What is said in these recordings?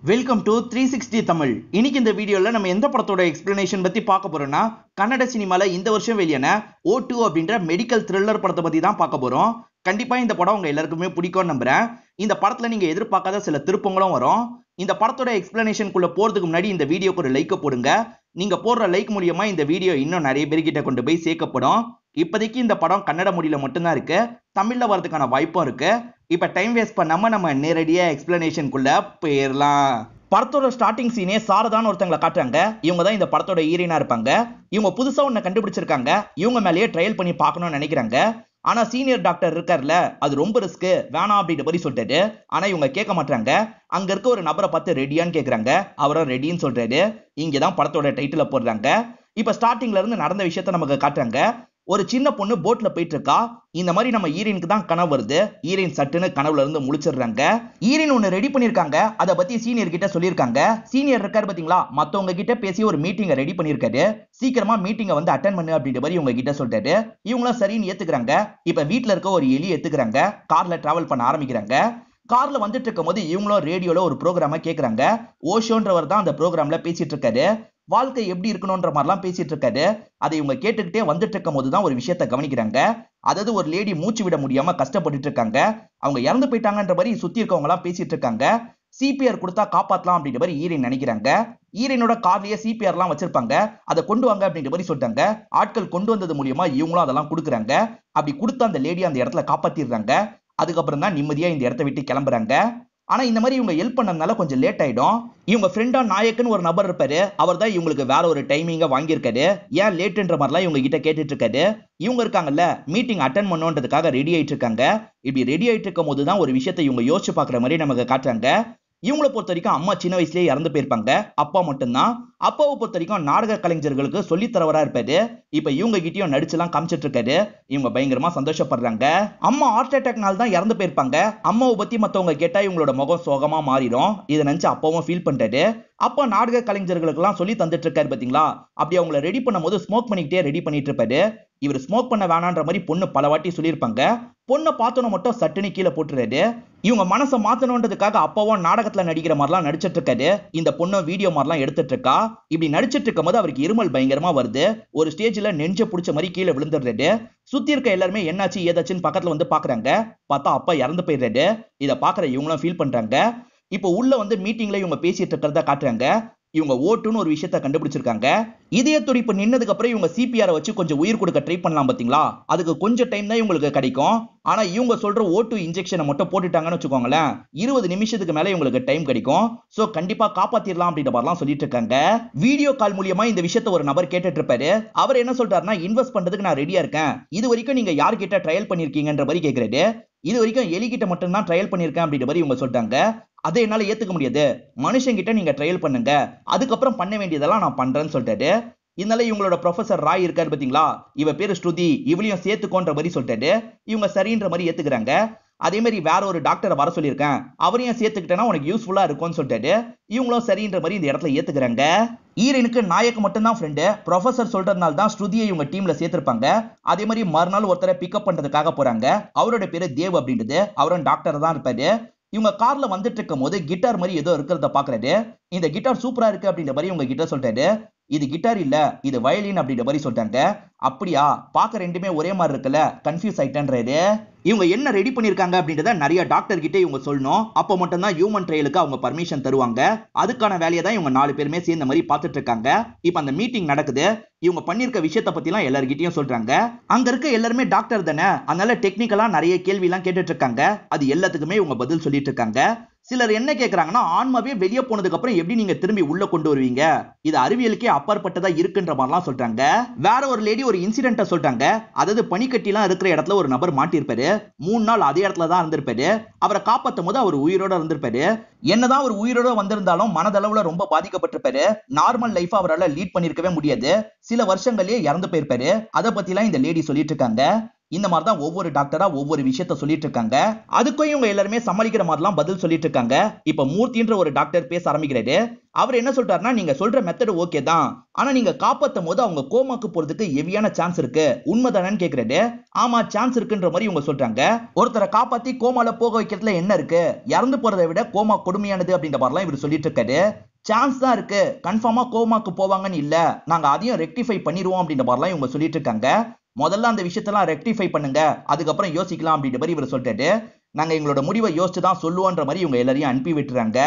Welcome to 360 Tamil. இன்னைக்கு இந்த வீடியோல நம்ம எந்த படத்தோட எக்ஸ்பிளனேஷன் பத்தி பார்க்க போறோம்னா, கன்னட சினிமால இந்த வருஷம் வெளியான O2 அப்படின்ற மெடிக்கல் த்ரில்லர் படத்தை பத்தி தான் பார்க்க போறோம். கண்டிப்பா இந்த படம் உங்க எல்லாருக்குமே பிடிக்கும்னு நம்புறேன். இந்த படத்துல நீங்க எதிர்பார்க்காத சில திருப்பங்களும் வரும். இந்த படத்தோட எக்ஸ்பிளனேஷனுக்குள்ள போறதுக்கு முன்னாடி இந்த வீடியோக்கு ஒரு லைக் போடுங்க. நீங்க போடுற லைக் மூலியமா இந்த வீடியோ இன்னும் நிறைய பேர்கிட்ட கொண்டு போய் சேர்க்கப்படும். இப்போதைக்கு இந்த படம் கன்னட மொழியில மட்டும்தான் இருக்கு. தமிழ்ல வரதுக்கான வாய்ப்பும் இருக்கு. இப்ப டைம் வேஸ்ட் பண்ணாம நம்ம நேரடியா எக்ஸ்பிளனேஷனுக்குள்ள போயிடலாம். படத்தோட ஸ்டார்டிங் சீனே சாரதான்னு ஒருத்தங்களை காட்டுறாங்க. இவங்க தான் இந்த படத்தோட ஹீரோயினா இருப்பாங்க. இவங்க புதுசா ஒண்ணு கண்டுபிடிச்சிருக்காங்க. இவங்க மேலேயே ட்ரையல் பண்ணி பார்க்கணும்னு நினைக்கிறாங்க. ஆனா சீனியர் டாக்டர் இருக்கார்ல, அது ரொம்ப ரிஸ்க், வேணாம் அப்படின்ற மாதிரி சொல்லிட்டாரு. ஆனா இவங்க கேட்க மாட்டாங்க. அங்க இருக்க ஒரு நபரை பார்த்து ரெடியான்னு கேக்குறாங்க. அவரும் ரெடின்னு சொல்றாரு. இங்கதான் படத்தோட டைட்டில போடுறாங்க. இப்ப ஸ்டார்டிங்ல இருந்து நடந்த விஷயத்த நமக்கு காட்டுறாங்க. ஒரு சின்ன பொண்ணு போட்ல போயிட்டு இருக்கா. இந்த மாதிரி நம்ம ஈரினுக்கு தான் கனவு வருது. ஈரின் சட்டுன்னு கனவுல இருந்து முழிச்சிடுறாங்க. ஈரின் ஒன்னு ரெடி பண்ணிருக்காங்க. அத பத்தி சீனியர் கிட்ட சொல்லிருக்காங்க. சீனியர் இருக்காரு பாத்தீங்களா, மத்தவங்க கிட்ட பேசி ஒரு மீட்டிங்க ரெடி பண்ணிருக்காரு. சீக்கிரமா மீட்டிங்க வந்து அட்டென்ட் பண்ணு அப்படின்ற மாதிரி இவங்க கிட்ட சொல்றாரு. இவங்களும் சரின்னு ஏத்துக்கிறாங்க. இப்ப வீட்டுல இருக்க ஒரு எலி ஏத்துக்கிறாங்க. கார்ல டிராவல் பண்ண ஆரம்பிக்கிறாங்க. கார்ல வந்துட்டு இருக்கும் போது இவங்களும் ரேடியோல ஒரு ப்ரோக்ராம கேக்குறாங்க. ஓஷோன்றவர் தான் அந்த ப்ரோக்ராம்ல பேசிட்டு இருக்காரு. வாழ்க்கை எப்படி இருக்கணும்ன்ற மாதிரிலாம் பேசிட்டு இருக்காரு. அதை இவங்க கேட்டுக்கிட்டே வந்துட்டு இருக்கும் போதுதான் ஒரு விஷயத்த கவனிக்கிறாங்க. அதாவது ஒரு லேடி மூச்சு விட முடியாம கஷ்டப்பட்டுட்டு இருக்காங்க. அவங்க இறந்து போயிட்டாங்கன்ற மாதிரி சுத்தி இருக்கவங்க எல்லாம் பேசிட்டு இருக்காங்க. சிபிஆர் கொடுத்தா காப்பாத்தலாம் அப்படின்ற மாதிரி ஈரின் நினைக்கிறாங்க. ஈரினோட கார்லயே சிபிஆர் எல்லாம் வச்சிருப்பாங்க. அதை கொண்டு வாங்க அப்படின்ற மாதிரி சொல்லிட்டாங்க. ஆட்கள் கொண்டு வந்தது மூலியமா இவங்களும் அதெல்லாம் கொடுக்குறாங்க. அப்படி கொடுத்த அந்த லேடி அந்த இடத்துல காப்பாத்திடுறாங்க. அதுக்கப்புறம் தான் நிம்மதியா இந்த இடத்த விட்டு கிளம்புறாங்க. ஆனா இந்த மாதிரி இவங்க ஹெல்ப் பண்ணதுனால கொஞ்சம் லேட் ஆயிடும். இவங்க ஃப்ரெண்டா நாயக்குன்னு ஒரு நபர் இருப்பாரு. அவர் தான் இவங்களுக்கு வேற ஒரு டைமிங்க வாங்கியிருக்காரு. ஏன் லேட்டுன்ற மாதிரிலாம் இவங்க கிட்ட கேட்டுட்டு இருக்காரு. இவங்க இருக்காங்கல்ல, மீட்டிங் அட்டன் பண்ணணுன்றதுக்காக ரெடி ஆயிட்டு இருக்காங்க. இப்படி ரெடி ஆயிட்டு இருக்கும் போதுதான் ஒரு விஷயத்தை இவங்க யோசிச்சு பாக்குற மாதிரி நமக்கு காட்டுறாங்க. இவங்களை பொறுத்த வரைக்கும் அம்மா சின்ன வயசுலயே இறந்து போயிருப்பாங்க. அப்பா மட்டும்தான். அப்பாவை பொறுத்த வரைக்கும் நாடக கலைஞர்களுக்கு சொல்லி தரவரா இருப்பாரு. இப்ப இவங்க கிட்டயும் நடிச்சுலாம் காமிச்சிட்டு இருக்காரு. இவங்க பயங்கரமா சந்தோஷப்படுறாங்க. அம்மா ஹார்ட் அட்டாக்னால தான் இறந்து போயிருப்பாங்க. அம்மாவை பத்தி மத்தவங்க கேட்டா இவங்களோட முகம் சோகமா மாறிடும். இதை நினைச்சு அப்பாவும் ஃபீல் பண்றாரு. அப்பா நாடக கலைஞர்களுக்கு எல்லாம் சொல்லி தந்துட்டு இருக்காரு பாத்தீங்களா. அப்படி அவங்களை ரெடி பண்ணும் போது ஸ்மோக் பண்ணிக்கிட்டே ரெடி பண்ணிட்டு இருப்பாரு. இவர் ஸ்மோக் பண்ண வேணான்ற மாதிரி பொண்ணு பல வாட்டி சொல்லியிருப்பாங்க. பொண்ணை பார்த்தோன்னு மட்டும் சட்டுன்னு கீழே போட்டுறாரு. இவங்க மனசை மாத்தணுன்றதுக்காக அப்பாவும் நாடகத்துல நடிக்கிற மாதிரிலாம் நடிச்சிட்டு இருக்காரு. இந்த பொண்ணு வீடியோ மாதிரிலாம் எடுத்துட்டு இருக்கா. இப்படி நடிச்சிட்டு இருக்கும் போது அவருக்கு இருமல் பயங்கரமா வருது. ஒரு ஸ்டேஜ்ல நெஞ்ச புடிச்ச மாதிரி கீழே விழுந்துடுறாரு. சுத்தி இருக்க எல்லாருமே என்னாச்சு ஏதாச்சுன்னு பக்கத்துல வந்து பாக்குறாங்க. பார்த்தா அப்பா இறந்து போயிடுறாரு. இதை பாக்குற இவங்களும் ஃபீல் பண்றாங்க. இப்போ உள்ள வந்து மீட்டிங்ல இவங்க பேசிட்டு இருக்கிறத காட்டுறாங்க. இவங்க ஓட்டுன்னு ஒரு விஷயத்த கண்டுபிடிச்சிருக்காங்க. இதய துடிப்பு நின்னதுக்கு அப்புறம் இவங்க சிபிஆர் வச்சு கொஞ்சம் உயிர் கொடுக்க ட்ரை பண்ணலாம் பாத்தீங்களா. அதுக்கு கொஞ்சம் டைம் தான் இவங்களுக்கு கிடைக்கும். ஆனா இவங்க சொல்ற O2 இன்ஜெக்ஷனை மட்டும் போட்டுட்டாங்கன்னு வச்சுக்கோங்களேன், 20 நிமிஷத்துக்கு மேல இவங்களுக்கு டைம் கிடைக்கும். சோ கண்டிப்பா காப்பாத்திரலாம் அப்படின்ற மாதிரிலாம் சொல்லிட்டு இருக்காங்க. வீடியோ கால் மூலியமா இந்த விஷயத்த ஒரு நபர் கேட்டுட்டு இருப்பாரு. அவர் என்ன சொல்றாருன்னா, இன்வெஸ்ட் பண்றதுக்கு நான் ரெடியா இருக்கேன். இது வரைக்கும் நீங்க யார்கிட்ட ட்ரையல் பண்ணிருக்கீங்கன்ற மாதிரி கேக்குறாரு. இது வரைக்கும் எலிகிட்ட மட்டும் தான் ட்ரையல் பண்ணிருக்கேன் அப்படின்ற மாதிரி இவங்க சொல்றாங்க. அதை என்னால ஏத்துக்க முடியாது. மனுஷங்கிட்ட நீங்க ட்ரையல் பண்ணுங்க. அதுக்கப்புறம் பண்ண வேண்டியதெல்லாம் நான் பண்றேன்னு சொல்லிட்டாரு. இதனால இவங்களோட ப்ரொஃபசர் ராய் இருக்காரு பாத்தீங்களா, இவ பேரு ஸ்ருதி, இவளையும் சேர்த்துக்கோன்ற மாதிரி சொல்லிட்டாரு. இவங்க சரின்ற மாதிரி ஏத்துக்கிறாங்க. அதே மாதிரி வேற ஒரு டாக்டரை வர சொல்லியிருக்கேன். அவரையும் சேர்த்துக்கிட்டேன்னா உனக்கு யூஸ்ஃபுல்லா இருக்கும்னு சொல்லிட்டாரு. இவங்களும் சரின்ற மாதிரி இந்த இடத்துல ஏத்துக்கிறாங்க. ஈரனுக்கு நாயக்கு மட்டும் தான் ஃப்ரெண்டு. ப்ரொஃபசர் சொல்றதுனால தான் ஸ்ருதியை இவங்க டீம்ல சேர்த்திருப்பாங்க. அதே மாதிரி மறுநாள் ஒருத்தரை பிக்கப் பண்றதுக்காக போறாங்க. அவரோட பேரு தேவ் அப்படின்றது. அவரும் டாக்டர் தான் இருப்பாரு. இவங்க கார்ல வந்துட்டு இருக்கும் போது கிட்டார் மாதிரி ஏதோ இருக்கிறத பாக்குறாரு. இந்த கிட்டார் சூப்பரா இருக்கு அப்படின்ற மாதிரி இவங்க கிட்ட சொல்றாரு. இது கிட்டார் இல்ல, இது வயலின் அப்படின்ற மாதிரி சொல்லிட்டாங்க. அப்படியா, பாக்க ரெண்டுமே ஒரே மாதிரி இருக்குல்ல, கன்ஃபியூஸ் ஆயிட்டேன்றாரு. இவங்க என்ன ரெடி பண்ணிருக்காங்க அப்படின்றத நிறைய டாக்டர் கிட்ட இவங்க சொல்லணும். அப்ப மட்டும் தான் ஹியூமன் ட்ரையலுக்கு அவங்க பர்மிஷன் தருவாங்க. அதுக்கான வேலையை தான் இவங்க 4 பேருமே சேர்ந்த மாதிரி பார்த்துட்டு இருக்காங்க. இப்ப அந்த மீட்டிங் நடக்குது. இவங்க பண்ணிருக்க விஷயத்தை பத்தி எல்லாம் எல்லார்கிட்டயும் சொல்றாங்க. அங்க இருக்க எல்லாருமே டாக்டர் தானே, அதனால டெக்னிக்கலா நிறைய கேள்வி எல்லாம் கேட்டுட்டு இருக்காங்க. அது எல்லாத்துக்குமே இவங்க பதில் சொல்லிட்டு இருக்காங்க. சிலர் என்ன கேக்குறாங்கன்னா, ஆன்மாவே வெளியே போனதுக்கு அப்புறம் எப்படி நீங்க திரும்பி உள்ள கொண்டு வருவீங்க? இது அறிவியலுக்கே அப்பாற்பட்டதா இருக்குன்ற மாதிரிலாம் சொல்றாங்க. வேற ஒரு லேடி ஒரு இன்சிடென்ட்ட சொல்றாங்க. அதாவது பனிக்கட்டிலாம் இருக்கிற இடத்துல ஒரு நபர் மாட்டிருப்பாரு. 3 நாள் அதே இடத்துல தான் இருந்திருப்பாரு. அவரை காப்பாத்தும் போது அவர் உயிரோட இருந்திருப்பாரு. என்னதான் ஒரு உயிரோட வந்திருந்தாலும் மனதளவுல ரொம்ப பாதிக்கப்பட்டிருப்பாரு. நார்மல் லைஃப் அவரால் லீட் பண்ணிருக்கவே முடியாது. சில வருஷங்களே இறந்து போயிருப்பாரு. அதை பத்தி எல்லாம் இந்த லேடி சொல்லிட்டு இருக்காங்க. இந்த மாதிரி தான் ஒவ்வொரு டாக்டரா ஒவ்வொரு விஷயத்த சொல்லிட்டு இருக்காங்க. அதுக்கும் இவங்க எல்லாருமே சமாளிக்கிற மாதிரிலாம் பதில் சொல்லிட்டு இருக்காங்க. இப்ப மூர்த்தின்ற ஒரு டாக்டர் பேச ஆரம்பிக்கிறாரு. அவர் என்ன சொல்றாருன்னா, நீங்க சொல்ற மெத்தட் ஓகே தான், ஆனா நீங்க காப்பாத்தும் போது அவங்க கோமாக்கு போறதுக்கு ஹெவியான சான்ஸ் இருக்கு, உண்மைதானேன்னு கேக்குறாரு. ஆமா, சான்ஸ் இருக்குன்ற மாதிரி இவங்க சொல்றாங்க. ஒருத்தரை காப்பாத்தி கோமால போக வைக்கிறதுல என்ன இருக்கு, இறந்து போறதை விட கோமா கொடுமையானது அப்படின்ற மாதிரிலாம் இவர் சொல்லிட்டு இருக்காரு. சான்ஸ் தான் இருக்கு, கன்ஃபார்மா கோமாக்கு போவாங்கன்னு இல்ல, நாங்க அதையும் ரெக்டிஃபை பண்ணிடுவோம் அப்படின்ற மாதிரிலாம் இவங்க சொல்லிட்டு இருக்காங்க. முதல்ல அந்த விஷயத்தெல்லாம் ரெக்டிஃபை பண்ணுங்க, அதுக்கப்புறம் யோசிக்கலாம் அப்படின்ற மாதிரி இவர் சொல்லிட்டாரு. நாங்க எங்களோட முடிவை யோசிச்சு தான் சொல்லுவோன்ற மாதிரி இவங்க எல்லாரையும் அனுப்பி விட்டுறாங்க.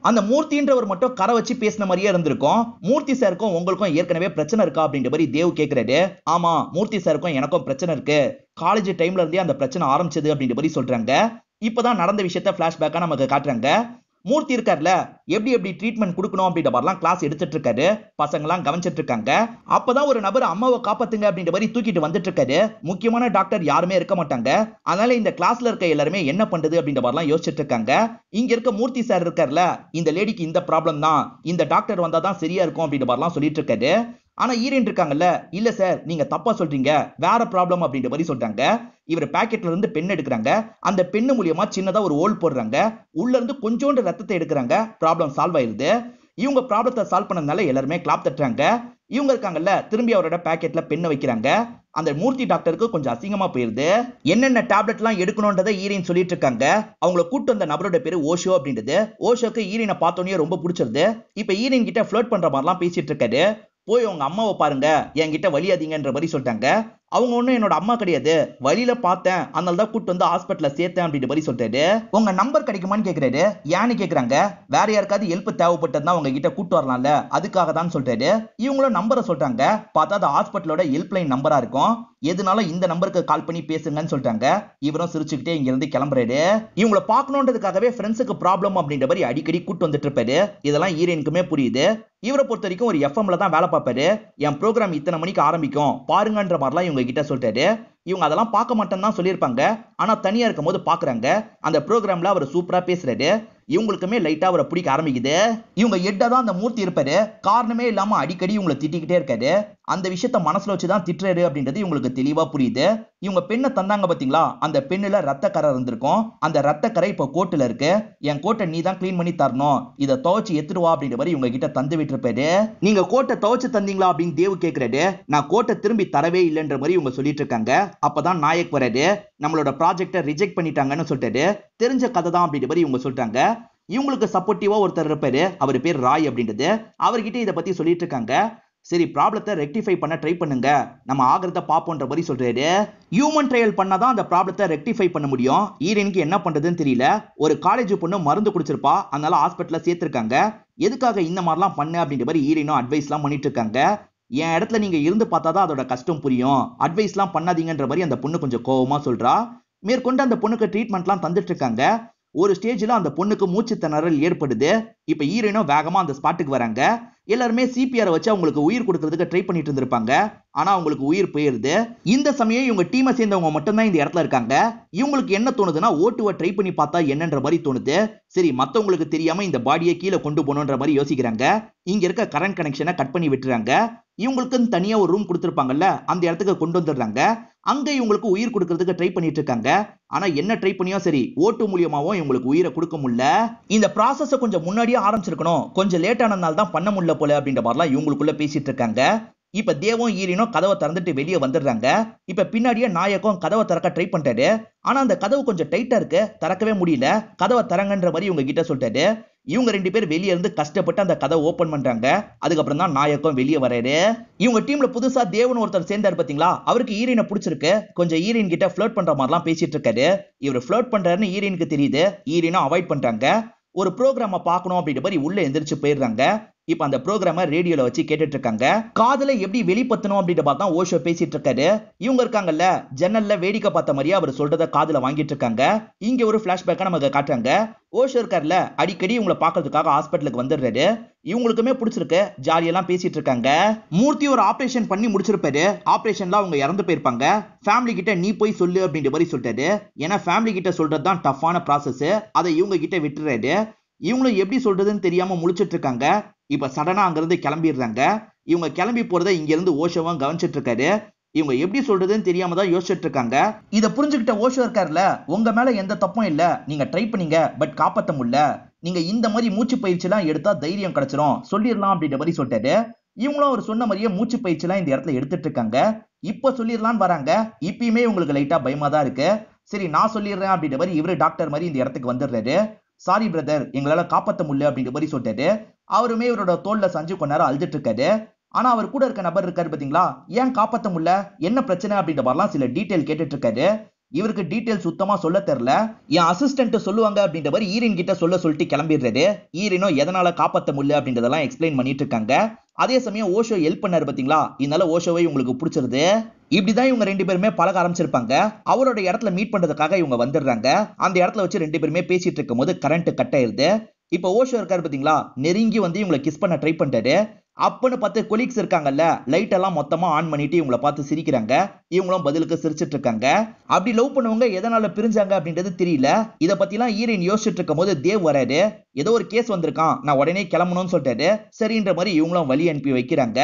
அந்த மூர்த்தின்றவர் மட்டும் கரை வச்சு பேசின மாதிரியே இருந்திருக்கும். மூர்த்தி சாருக்கும் உங்களுக்கும் ஏற்கனவே பிரச்சனை இருக்கா அப்படின்ற மாதிரி தேவ் கேக்குறாரு. ஆமா, மூர்த்தி சாருக்கும் எனக்கும் பிரச்சனை இருக்கு, காலேஜ் டைம்ல இருந்தே அந்த பிரச்சனை ஆரம்பிச்சது அப்படின்ற மாதிரி சொல்றாங்க. இப்பதான் நடந்த விஷயத்த பிளாஷ்பேக்கா நமக்கு காட்டுறாங்க. மூர்த்தி இருக்கார்ல, எப்படி எப்படி ட்ரீட்மெண்ட் கொடுக்கணும் அப்படின்ற மாதிரிலாம் கிளாஸ் எடுத்துட்டு இருக்காரு. பசங்கலாம் கவனிச்சிட்டு இருக்காங்க. அப்பதான் ஒரு நபர் அம்மாவை காப்பாத்துங்க அப்படின்ற மாதிரி தூக்கிட்டு வந்துட்டு இருக்காரு. முக்கியமான டாக்டர் யாருமே இருக்க மாட்டாங்க. அதனால இந்த கிளாஸ்ல இருக்க எல்லாருமே என்ன பண்றது அப்படின்ற மாதிரிலாம் யோசிச்சுட்டு இருக்காங்க. இங்க இருக்க மூர்த்தி சார் இருக்கார்ல, இந்த லேடிக்கு இந்த ப்ராப்ளம் தான், இந்த டாக்டர் வந்தா தான் சரியா இருக்கும் அப்படின்ற மாதிரிலாம் சொல்லிட்டு இருக்காரு. ஆனா ஈரன் இருக்காங்கல்ல, இல்ல சார் நீங்க தப்பா சொல்றீங்க, வேற ப்ராப்ளம் அப்படின்ற மாதிரி சொல்றாங்க. இவர் பாக்கெட்ல இருந்து பென் எடுக்கிறாங்க. அந்த பென்னு மூலியமா சின்னதா ஒரு ஹோல் போடுறாங்க. உள்ள இருந்து கொஞ்சோண்டு ரத்தத்தை எடுக்கிறாங்க. ப்ராப்ளம் சால்வ் ஆயிருது. இவங்க ப்ராப்ளத்தை சால்வ் பண்ணதுனால எல்லாருமே கிளாப் தட்டுறாங்க. இவங்க இருக்காங்கல்ல, திரும்பி அவரோட பாக்கெட்ல பெண்ணை வைக்கிறாங்க. அந்த மூர்த்தி டாக்டருக்கு கொஞ்சம் அசிங்கமா போயிருது. என்னென்ன டேப்லெட் எல்லாம் எடுக்கணும்ன்றதை ஈரின் சொல்லிட்டு இருக்காங்க. அவங்கள கூட்டு வந்த நபரோட பேரு ஓஷோ அப்படின்றது. ஓஷோக்கு ஈரினை பார்த்தோன்னே ரொம்ப பிடிச்சிருது. இப்ப ஈரின் கிட்ட ஃபிளர்ட் பண்ற மாதிரிலாம் பேசிட்டு இருக்காரு. போய் உங்க அம்மாவை பாருங்க, என்கிட்ட வலியாதீங்கன்ற மாதிரி சொல்லிட்டாங்க. அவங்க ஒண்ணும் என்னோட அம்மா கிடையாது, வழியில பார்த்தேன், அதனால தான் கூட்டு வந்து ஹாஸ்பிட்டல்ல சேர்த்தேன் அப்படின்ற மாதிரி சொல்றாரு. உங்க நம்பர் கிடைக்குமான்னு கேக்குறாரு. ஏன்னு கேக்குறாங்க. வேற யாருக்காவது ஹெல்ப் தேவைப்பட்டதுன்னா உங்க கிட்ட கூட்டு வரலாம்ல, அதுக்காக தான் சொல்றாரு. இவங்களும் நம்பரை சொல்றாங்க. பார்த்தா அது ஹாஸ்பிட்டலோட ஹெல்ப்லைன் நம்பரா இருக்கும். எதுனால இந்த நம்பருக்கு கால் பண்ணி பேசுங்கன்னு சொல்றாங்க. இவரும் சிரிச்சுக்கிட்டே இங்க இருந்து கிளம்புறாரு. இவங்களை பார்க்கணுன்றதுக்காகவே ஃப்ரெண்ட்ஸுக்கு ப்ராப்ளம் அப்படின்ற மாதிரி அடிக்கடி கூட்டு வந்துட்டு இருப்பாரு. இதெல்லாம் ஈரனுக்குமே புரியுது. இவரை பொறுத்த வரைக்கும் ஒரு எஃப்எம்ல தான் வேலை பார்ப்பாரு. என் ப்ரோக்ராம் இத்தனை மணிக்கு ஆரம்பிக்கும் பாருங்கன்ற மாதிரிலாம் இவங்க கிட்ட சொல்றாரு. இவங்க அதெல்லாம் பார்க்க மாட்டேன்னு தான் சொல்லியிருப்பாங்க. ஆனா தனியா இருக்கும் போது பாக்குறாங்க. அந்த ப்ரோக்ராம்ல அவர் சூப்பரா பேசுறாரு. இவங்களுக்குமே லைட்டா அவரை பிடிக்க ஆரம்பிக்குது. இவங்க எட்டா தான் அந்த மூர்த்தி இருப்பாரு. காரணமே இல்லாம அடிக்கடி இவங்களை திட்டிக்கிட்டே இருக்காரு. அந்த விஷயத்த மனசுல வச்சுதான் திட்டுறாரு அப்படின்றது இவங்களுக்கு தெளிவா புரியுது. இவங்க பெண்ணை தந்தாங்க பாத்தீங்களா, அந்த பெண்ணுல ரத்தக்கரை இருந்திருக்கும். அந்த ரத்தக்கரை இப்ப கோட்டுல இருக்கு. என் கோட்டை நீ தான் கிளீன் பண்ணி தரணும், இதை துவைச்சு எடுத்துடுவா அப்படின்ற மாதிரி இவங்க கிட்ட தந்து விட்டுருப்பாரு. நீங்க கோட்டை துவைச்சு தந்தீங்களா அப்படின்னு தேவ் கேக்குறாரு. நான் கோட்டை திரும்பி தரவே இல்லைன்ற மாதிரி இவங்க சொல்லிட்டு இருக்காங்க. அப்பதான் நாயக் வராரு. நம்மளோட ப்ராஜெக்டை ரிஜெக்ட் பண்ணிட்டாங்கன்னு சொல்லிட்டாரு. தெரிஞ்ச கதை தான் அப்படின்ற மாதிரி இவங்க சொல்றாங்க. இவங்களுக்கு சப்போர்ட்டிவா ஒருத்தர் இருப்பாரு. அவர் பேர் ராய் அப்படின்றது. அவர்கிட்ட இதை பத்தி சொல்லிட்டு இருக்காங்க. சரி, ப்ராப்ளத்தை ரெக்டிஃபை பண்ண ட்ரை பண்ணுங்க, நம்ம ஆகிறத பாப்போன்ற மாதிரி சொல்றாரு. ஹியூமன் ட்ரையல் பண்ணாதான் அந்த ப்ராப்ளத்தை ரெக்டிஃபை பண்ண முடியும். ஈரனுக்கு என்ன பண்றதுன்னு தெரியல. ஒரு காலேஜ் பொண்ணு மருந்து குடிச்சிருப்பா, அதனால ஹாஸ்பிட்டல்ல சேர்த்திருக்காங்க. எதுக்காக இந்த மாதிரிலாம் பண்ண அப்படின்ற மாதிரி ஈரனும் அட்வைஸ்லாம் பண்ணிட்டு இருக்காங்க. என் இடத்துல நீங்க இருந்து பார்த்தாதான் அதோட கஷ்டம் புரியும், அட்வைஸ்லாம் பண்ணாதீங்கன்ற மாதிரி அந்த பொண்ணு கொஞ்சம் கோவமா சொல்றா. மேற்கொண்டு அந்த பொண்ணுக்கு ட்ரீட்மெண்ட்லாம் தந்துட்டு இருக்காங்க. ஒரு ஸ்டேஜ்ல அந்த பொண்ணுக்கு மூச்சு திணறல் ஏற்படுது. இப்ப ஈரனும் வேகமா அந்த ஸ்பாட்டுக்கு வராங்க. எல்லாருமே சிபிஆர் வச்சு அவங்களுக்கு உயிர் கொடுக்கறதுக்கு ட்ரை பண்ணிட்டு இருந்திருப்பாங்க. ஆனா அவங்களுக்கு உயிர் போயிருது. இந்த சமயம் இவங்க டீமை சேர்ந்தவங்க மட்டும் தான் இந்த இடத்துல இருக்காங்க. இவங்களுக்கு என்ன தோணுதுன்னா, ஓட்டுவை ட்ரை பண்ணி பார்த்தா என்னன்ற மாதிரி தோணுது. சரி, மத்தவங்களுக்கு தெரியாம இந்த பாடியை கீழே கொண்டு போகணுன்ற மாதிரி யோசிக்கிறாங்க. இங்க இருக்க கரண்ட் கனெக்ஷனை கட் பண்ணி விட்டுறாங்க. இவங்களுக்கு தனியா ஒரு ரூம் கொடுத்திருப்பாங்கல்ல, அந்த இடத்துக்கு கொண்டு வந்துடுறாங்க. அங்க இவங்களுக்கு உயிர் கொடுக்கறதுக்கு ட்ரை பண்ணிட்டு இருக்காங்க. ஆனா என்ன ட்ரை பண்ணியோ சரி, ஓட்டு மூலியமாவும் இவங்களுக்கு உயிரை கொடுக்க முடியல. இந்த ப்ராசஸ் கொஞ்சம் முன்னாடியே ஆரம்பிச்சிருக்கணும், கொஞ்சம் லேட் ஆனதுனால தான் பண்ண முடியல போல அப்படின்ற மாதிரிலாம் இவங்களுக்குள்ள பேசிட்டு இருக்காங்க. இப்ப தேவும் ஈரனும் கதவை திறந்துட்டு வெளியே வந்துடுறாங்க. இப்ப பின்னாடியே நாயக்கும் கதவை திறக்க ட்ரை பண்றாரு. ஆனா அந்த கதவு கொஞ்சம் டைட்டா இருக்கு, திறக்கவே முடியல. கதவை திறங்கன்ற மாதிரி இவங்க கிட்ட சொல்லிட்டாரு. இவங்க ரெண்டு பேர் வெளியே இருந்து கஷ்டப்பட்டு அந்த கதவை ஓபன் பண்றாங்க. அதுக்கப்புறம் தான் நாயக்கும் வெளியே வராரு. இவங்க டீம்ல புதுசா தேவன் ஒருத்தர் சேர்ந்தாரு பாத்தீங்களா, அவருக்கு ஈரனை பிடிச்சிருக்கு. கொஞ்சம் ஈரன் கிட்ட ஃபிளர்ட் பண்ற மாதிரிலாம் பேசிட்டு இருக்காரு. இவர் ஃபிளர்ட் பண்றாருன்னு ஈரனுக்கு தெரியுது. ஈரனும் அவாய்ட் பண்றாங்க. ஒரு ப்ரோக்ராம பார்க்கணும் அப்படின்ற மாதிரி உள்ள எந்திரிச்சு போயிடுறாங்க. இப்ப அந்த ப்ரோக்ராம ரேடியோல வச்சு கேட்டுட்டு இருக்காங்க. காதலை எப்படி வெளிப்படுத்தணும் அப்படின்ற பார்த்தா ஓஷோ பேசிட்டு இருக்காரு. இவங்க இருக்காங்கல்ல, ஜன்னல்ல வேடிக்கை பார்த்த மாதிரியே அவர் சொல்றத காதுல வாங்கிட்டு இருக்காங்க. இங்க ஒரு பிளாஷ்பேக்கா நமக்கு காட்டுறாங்க. ஓஷோ இருக்காருல, அடிக்கடி இவங்களை பார்க்கறதுக்காக ஹாஸ்பிட்டலுக்கு வந்துடுறாரு. இவங்களுக்குமே பிடிச்சிருக்கு, ஜாலியெல்லாம் பேசிட்டு இருக்காங்க. மூர்த்தி ஒரு ஆபரேஷன் பண்ணி முடிச்சிருப்பாரு. ஆபரேஷன்ல அவங்க இறந்து போயிருப்பாங்க. ஃபேமிலி கிட்ட நீ போய் சொல்லு அப்படின்ற மாதிரி சொல்லிட்டாரு. ஏன்னா ஃபேமிலி கிட்ட சொல்றது தான் டஃப்பான ப்ராசஸ், அதை இவங்க கிட்ட விட்டுறாரு. இவங்களும் எப்படி சொல்றதுன்னு தெரியாம முழிச்சிட்டு இருக்காங்க. இப்ப சடனா அங்கிருந்து கிளம்பிடுறாங்க. இவங்க கிளம்பி போறதை இங்க இருந்து ஓஷோவும் கவனிச்சிட்டு இருக்காரு. இவங்க எப்படி சொல்றதுன்னு தெரியாம தான் யோசிச்சுட்டு இருக்காங்க. இத புரிஞ்சுக்கிட்ட ஓஷோ இருக்காருல்ல, உங்க மேல எந்த தப்பும் இல்ல, நீங்க ட்ரை பண்ணீங்க, பட் காப்பாத்த முடியல, நீங்க இந்த மாதிரி மூச்சு பயிற்சி எல்லாம் எடுத்தா தைரியம் கிடைச்சிரும், சொல்லிடலாம் அப்படின்ற மாதிரி சொல்லிட்டாரு. இவங்களும் அவர் சொன்ன மாதிரியே மூச்சு பயிற்சி எல்லாம் இந்த இடத்துல எடுத்துட்டு இருக்காங்க. இப்ப சொல்லிடலான்னு வராங்க. இப்பயுமே உங்களுக்கு லைட்டா பயமா தான் இருக்கு. சரி நான் சொல்லிடுறேன் அப்படின்ற மாதிரி இவரு டாக்டர் மாதிரி இந்த இடத்துக்கு வந்துடுறாரு. சாரி பிரதர், எங்களால காப்பாத்த முடியல அப்படின்ற மாதிரி சொல்லிட்டாரு. அவருமே இவரோட தோல்ல சஞ்சு கொஞ்ச நேரம் அழுதுட்டு இருக்காரு. ஆனா அவர் கூட இருக்க நபர் இருக்காரு பாத்தீங்களா, ஏன் காப்பாத்த முடியல, என்ன பிரச்சனை அப்படின்ற மாதிரிலாம் சில டீடைல் கேட்டுட்டு இருக்காரு. இவருக்கு டீடைல் சுத்தமா சொல்ல தெரியல. என் அசிஸ்டன்ட் சொல்லுவாங்க அப்படின்ற மாதிரி ஈரின் கிட்ட சொல்லிட்டு கிளம்பிடுறாரு. ஈரினும் எதனால காப்பாத்த முடியல அப்படின்றதெல்லாம் எக்ஸ்பிளைன் பண்ணிட்டு இருக்காங்க. அதே சமயம் ஓஷோ ஹெல்ப் பண்ணாரு பாத்தீங்களா, இதனால ஓஷோவை உங்களுக்கு பிடிச்சிருது. இப்படிதான் இவங்க ரெண்டு பேருமே பழக ஆரம்பிச்சிருப்பாங்க. அவரோட இடத்துல மீட் பண்றதுக்காக இவங்க வந்துடுறாங்க. அந்த இடத்துல வச்சு ரெண்டு பேருமே பேசிட்டு இருக்கும் போது கரண்ட் கட் ஆயிருது. இப்ப ஓஷோ இருக்காரு பாத்தீங்களா, நெருங்கி வந்து இவங்களை கிஸ் பண்ண ட்ரை பண்ணிட்டாரு. அப்பன்னு பார்த்து கொலீக்ஸ் இருக்காங்கல்ல, லைட் எல்லாம் மொத்தமா ஆன் பண்ணிட்டு இவங்கள பார்த்து சிரிக்கிறாங்க. இவங்களும் பதிலுக்கு சிரிச்சிட்டு இருக்காங்க. அப்படி லவ் பண்ணவங்க எதனால பிரிஞ்சாங்க அப்படின்றது தெரியல. இத பத்தி எல்லாம் ஈரின் யோசிச்சுட்டு இருக்கும் போது தேவ் வராரு. ஏதோ ஒரு கேஸ் வந்திருக்கான், நான் உடனே கிளம்பணும்னு சொல்லிட்டாரு. சரின்ற மாதிரி இவங்களும் வழி அனுப்பி வைக்கிறாங்க.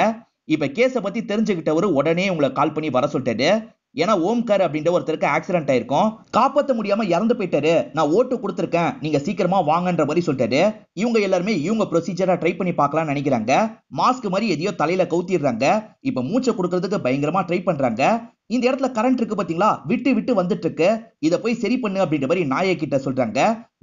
இப்ப கேஸ பத்தி தெரிஞ்சுக்கிட்டவரு உடனே உங்களை கால் பண்ணி வர சொல்லிட்டாரு. ஏன்னா ஓம்கார் அப்படின்ற ஒருத்தருக்கு ஆக்சிடென்ட் ஆயிருக்கும், காப்பாத்த முடியாம இறந்து போயிட்டாரு, நான் ஓட்டு கொடுத்துருக்கேன், நீங்க சீக்கிரமா வாங்கன்ற மாதிரி சொல்லிட்டாரு. இவங்க எல்லாருமே இவங்க ப்ரொசீஜரா ட்ரை பண்ணி பார்க்கலாம்னு நினைக்கிறாங்க. மாஸ்க் மாதிரி எதையோ தலையில கவுத்திடுறாங்க. இப்ப மூச்சை கொடுக்கறதுக்கு பயங்கரமா ட்ரை பண்றாங்க. இந்த இடத்துல கரண்ட் இருக்கு பாத்தீங்களா, விட்டு விட்டு வந்துட்டு இருக்கு. இத போய் சரி பண்ணு அப்படின்ற மாதிரி நாயக் கிட்ட சொல்றாங்க.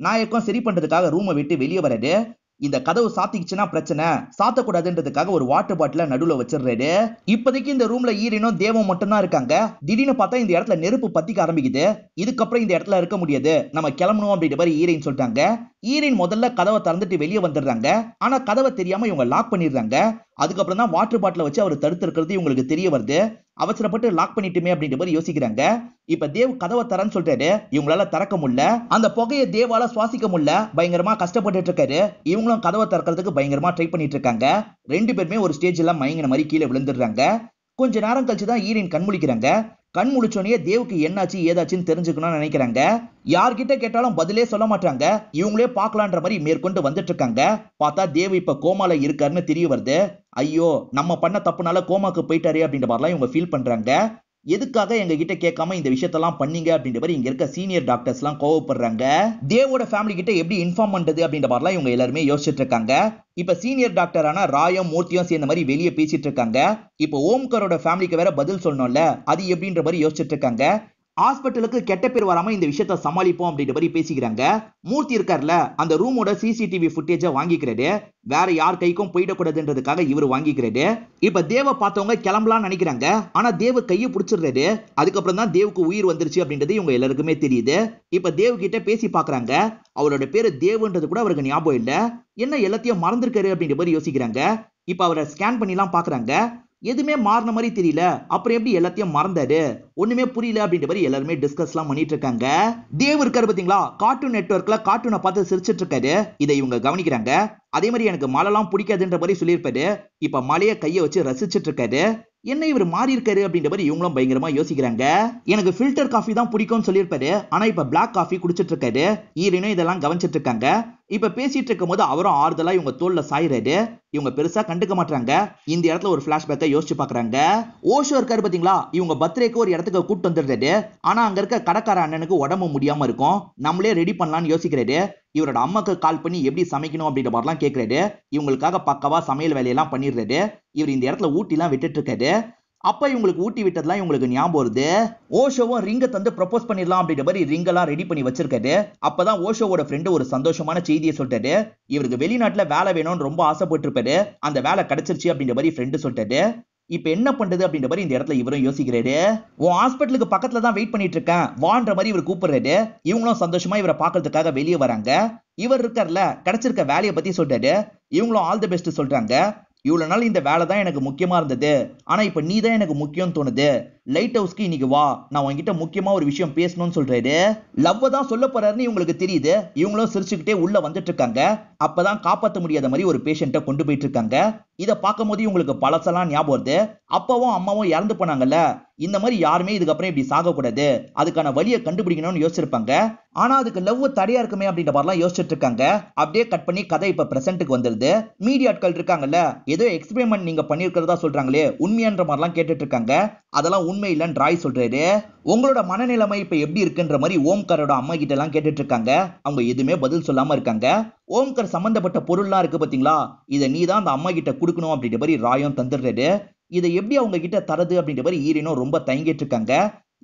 நாயக்கும் சரி பண்றதுக்காக ரூமை விட்டு வெளியே வராரு. இந்த கதவு சாத்திக்குச்சுன்னா பிரச்சனை, சாத்தக்கூடாதுன்றதுக்காக ஒரு வாட்டர் பாட்டில நடுவுல வச்சிடுறாரு. இப்போதைக்கு இந்த ரூம்ல ஈரினும் தேவம் மட்டும் தான் இருக்காங்க. திடீர்னு பார்த்தா இந்த இடத்துல நெருப்பு பத்திக்க ஆரம்பிக்குது. இதுக்கப்புறம் இந்த இடத்துல இருக்க முடியாது, நம்ம கிளம்பணும் அப்படின்ற மாதிரி ஈரின் சொல்லிட்டாங்க. ஈரின் முதல்ல கதவை திறந்துட்டு வெளியே வந்துடுறாங்க. ஆனா கதவை தெரியாம இவங்க லாக் பண்ணிடுறாங்க. அதுக்கப்புறம் தான் வாட்டர் பாட்டில வச்சு அவர் தடுத்து இருக்கிறது இவங்களுக்கு தெரிய வருது. அவசரப்பட்டு லாக் பண்ணிட்டுமே அப்படின்ற மாதிரி யோசிக்கிறாங்க. இப்ப தேவ் கதவை தரன்னு சொல்றாரு. இவங்களால திறக்க முடியல. அந்த புகையை தேவால சுவாசிக்க முடியல. பயங்கரமா கஷ்டப்பட்டு இருக்காரு. இவங்களும் கதவை திறக்கிறதுக்கு பயங்கரமா ட்ரை பண்ணிட்டு இருக்காங்க. ரெண்டு பேருமே ஒரு ஸ்டேஜ்ல மயங்கின மாதிரி கீழே விழுந்துடுறாங்க. கொஞ்ச நேரம் கழிச்சு தான் ஈரின் கண் முழிக்கிறாங்க. கண் முழிச்சோனே தேவுக்கு என்னாச்சு ஏதாச்சுன்னு தெரிஞ்சுக்கணும்னு நினைக்கிறாங்க. யார்கிட்ட கேட்டாலும் பதிலே சொல்ல மாட்டாங்க. இவங்களே பார்க்கலான்ற மாதிரி மேற்கொண்டு வந்துட்டு இருக்காங்க. பார்த்தா தேவ் இப்ப கோமால இருக்காருன்னு தெரிய வருது. ஐயோ, நம்ம பண்ண தப்புனால கோமாக்கு போயிட்டாரு அப்படின்ற மாதிரிலாம் இவங்க ஃபீல் பண்றாங்க. எதுக்காக எங்க கிட்ட கேட்காம இந்த விஷயத்தெல்லாம் பண்ணீங்க அப்படின்ற மாதிரி இங்க இருக்க சீனியர் டாக்டர்ஸ் எல்லாம் கோவப்படுறாங்க. தேவோட ஃபேமிலி கிட்ட எப்படி இன்ஃபார்ம் பண்றது அப்படின்ற மாதிரிலாம் இவங்க எல்லாருமே யோசிச்சுட்டு இருக்காங்க. இப்ப சீனியர் டாக்டரான ராயும் மூர்த்தியும் சேர்ந்த மாதிரி வெளியே பேசிட்டு இருக்காங்க. இப்ப ஓம்காரோட ஃபேமிலிக்கு வேற பதில் சொல்லணும்ல, அது எப்படின்ற மாதிரி யோசிச்சுட்டு இருக்காங்க. ஹாஸ்பிட்டலுக்கு கெட்ட பேர் வராம இந்த விஷயத்த சமாளிப்போம் அப்படின்ற மாதிரி பேசிக்கிறாங்க. மூர்த்தி இருக்கார்ல, அந்த ரூமோட சிசிடிவி ஃபுட்டேஜை வாங்கிக்கிறாரு. வேற யார் கைக்கும் போயிடக்கூடாதுன்றதுக்காக இவர் வாங்கிக்கிறாரு. இப்ப தேவ பார்த்தவங்க கிளம்பலாம்னு நினைக்கிறாங்க. ஆனா தேவ கையை பிடிச்சிடுறாரு. அதுக்கப்புறம் தான் தேவுக்கு உயிர் வந்துருச்சு அப்படின்றது இவங்க எல்லாருக்குமே தெரியுது. இப்ப தேவ் கிட்ட பேசி பாக்குறாங்க. அவரோட பேரு தேவுன்றது கூட அவருக்கு ஞாபகம் இல்ல. என்ன எல்லாத்தையும் மறந்துருக்காரு அப்படின்ற மாதிரி யோசிக்கிறாங்க. இப்ப அவரை ஸ்கேன் பண்ணிலாம் பாக்குறாங்க. எதுவுமே மாறின மாதிரி தெரியல. அப்புறம் எப்படி எல்லாத்தையும் மறந்தாரு, ஒண்ணுமே புரியல அப்படின்ற மாதிரி எல்லாருமே டிஸ்கஸ்லாம் பண்ணிட்டு இருக்காங்க. தேவ் இருக்காரு பாத்தீங்களா, கார்ட்டூன் நெட்வொர்க்ல கார்ட்டூனை பார்த்து சிரிச்சிட்டு இருக்காரு. இதை இவங்க கவனிக்கிறாங்க. அதே மாதிரி எனக்கு மழைலாம் பிடிக்காதுன்ற மாதிரி சொல்லியிருப்பாரு. இப்ப மழைய கையை வச்சு ரசிச்சிட்டு இருக்காரு. என்ன இவர் மாறி இருக்காரு அப்படின்ற மாதிரி இவங்களும் பயங்கரமா யோசிக்கிறாங்க. எனக்கு ஃபில்டர் காஃபி தான் பிடிக்கும்னு சொல்லியிருப்பாரு. ஆனா இப்ப பிளாக் காஃபி குடிச்சிட்டு இருக்காரு. ஈரனும் இதெல்லாம் கவனிச்சிட்டு இருக்காங்க. இப்ப பேசிட்டு இருக்கும் போது அவரும் ஆறுதலா இவங்க தோல்ல சாயிறாரு. இவங்க பெருசா கண்டுக்க மாட்டாங்க. இந்த இடத்துல ஒரு பிளாஷ்பேக்கை யோசிச்சு பாக்குறாங்க. ஓஷோ இருக்காரு பாத்தீங்களா, இவங்க பர்த்டேக்கு ஒரு இடத்துக்கு கூட்டு வந்துடுறாரு. ஆனா அங்க இருக்க கடைக்கார அண்ணனுக்கு உடம்பு முடியாம இருக்கும். நம்மளே ரெடி பண்ணலாம்னு யோசிக்கிறாரு. இவரோட அம்மாக்கு கால் பண்ணி எப்படி சமைக்கணும் அப்படின்ற மாதிரிலாம் கேட்கிறாரு. இவங்களுக்காக பக்கவா சமையல் வேலையெல்லாம் பண்ணிடுறாரு. இவர் இந்த இடத்துல ஊட்டிலாம் விட்டுட்டு இருக்காரு. அப்ப இவங்களுக்கு ஊட்டி விட்டதெல்லாம் இவங்களுக்கு ஞாபகம் வருது. ஓஷோவும் ரிங்க தந்து ப்ரொபோஸ் பண்ணிடலாம் அப்படின்ற மாதிரி ரிங் எல்லாம் ரெடி பண்ணி வச்சிருக்காரு. அப்பதான் ஓஷோவோட ஃப்ரெண்டு ஒரு சந்தோஷமான செய்தியை சொல்லிட்டாரு. இவருக்கு வெளிநாட்டுல வேலை வேணும்னு ரொம்ப ஆசைப்பட்டு இருப்பாரு. அந்த வேலை கிடைச்சிருச்சு அப்படின்ற மாதிரி ஃப்ரெண்டு சொல்லிட்டாரு. இப்ப என்ன பண்றது அப்படின்ற மாதிரி இந்த இடத்துல இவரும் யோசிக்கிறாரு. உன் ஹாஸ்பிட்டலுக்கு பக்கத்துல தான் வெயிட் பண்ணிட்டு இருக்கேன் வான்ற மாதிரி இவர் கூப்பிடுறாரு. இவங்களும் சந்தோஷமா இவரை பாக்குறதுக்காக வெளியே வராங்க. இவர் இருக்கார்ல, கிடைச்சிருக்க வேலையை பத்தி சொல்றாரு. இவங்களும் ஆல் தி பெஸ்ட் சொல்றாங்க. இவ்வளவு நாள் இந்த வேலை தான் எனக்கு முக்கியமா இருந்தது. ஆனா இப்ப நீ தான் எனக்கு முக்கியம் தோணுது. லைட் ஹவுஸ்க்கு இன்னைக்கு வா, நான் உங்ககிட்ட முக்கியமா ஒரு விஷயம் பேசணும்னு சொல்றாரு. லவ் தான் சொல்ல போறாருன்னு இவங்களுக்கு தெரியுது. இவங்களும் சிரிச்சுக்கிட்டே உள்ள வந்துட்டு இருக்காங்க. அப்பதான் காப்பாற்ற முடியாத மாதிரி ஒரு பேஷண்ட்டை கொண்டு போயிட்டு இருக்காங்க. இதை பார்க்கும் போது இவங்களுக்கு பழசெல்லாம் ஞாபகம் வருது. அப்பாவும் அம்மாவும் இறந்து போனாங்கல்ல, இந்த மாதிரி யாருமே இதுக்கப்புறம் இப்படி சாகக்கூடாது, அதுக்கான வழியை கண்டுபிடிக்கணும்னு யோசிச்சிருப்பாங்க. ஆனா அதுக்கு லவ் தடையா இருக்குமே அப்படின்ற மாதிரிலாம் யோசிச்சுட்டு இருக்காங்க. அப்படியே கட் பண்ணி கதை இப்ப பிரசன்ட்டுக்கு வந்துருது. மீடியா ஆட்கள் இருக்காங்கல்ல, ஏதோ எக்ஸ்பெரிமெண்ட் நீங்க பண்ணிருக்கிறதா சொல்றாங்களே, உண்மையான்ற மாதிரிலாம் கேட்டுட்டு இருக்காங்க. அதெல்லாம் உண்மை இல்லைன்னு ராய் சொல்றாரு. உங்களோட மனநிலைமை இப்ப எப்படி இருக்குன்ற மாதிரி ஓம்காரோட அம்மா கிட்ட எல்லாம் கேட்டுட்டு இருக்காங்க. அவங்க எதுவுமே பதில் சொல்லாம இருக்காங்க. ஓம்கார் சம்பந்தப்பட்ட பொருள்லாம் இருக்கு பாத்தீங்களா, இதை நீ தான் அந்த அம்மா கிட்ட கொடுக்கணும் அப்படின்ற மாதிரி ராயும் தந்துடுறாரு. இதை எப்படி அவங்க கிட்ட தரது அப்படின்ற மாதிரி ஈரனும் ரொம்ப தயங்கிட்டு இருக்காங்க.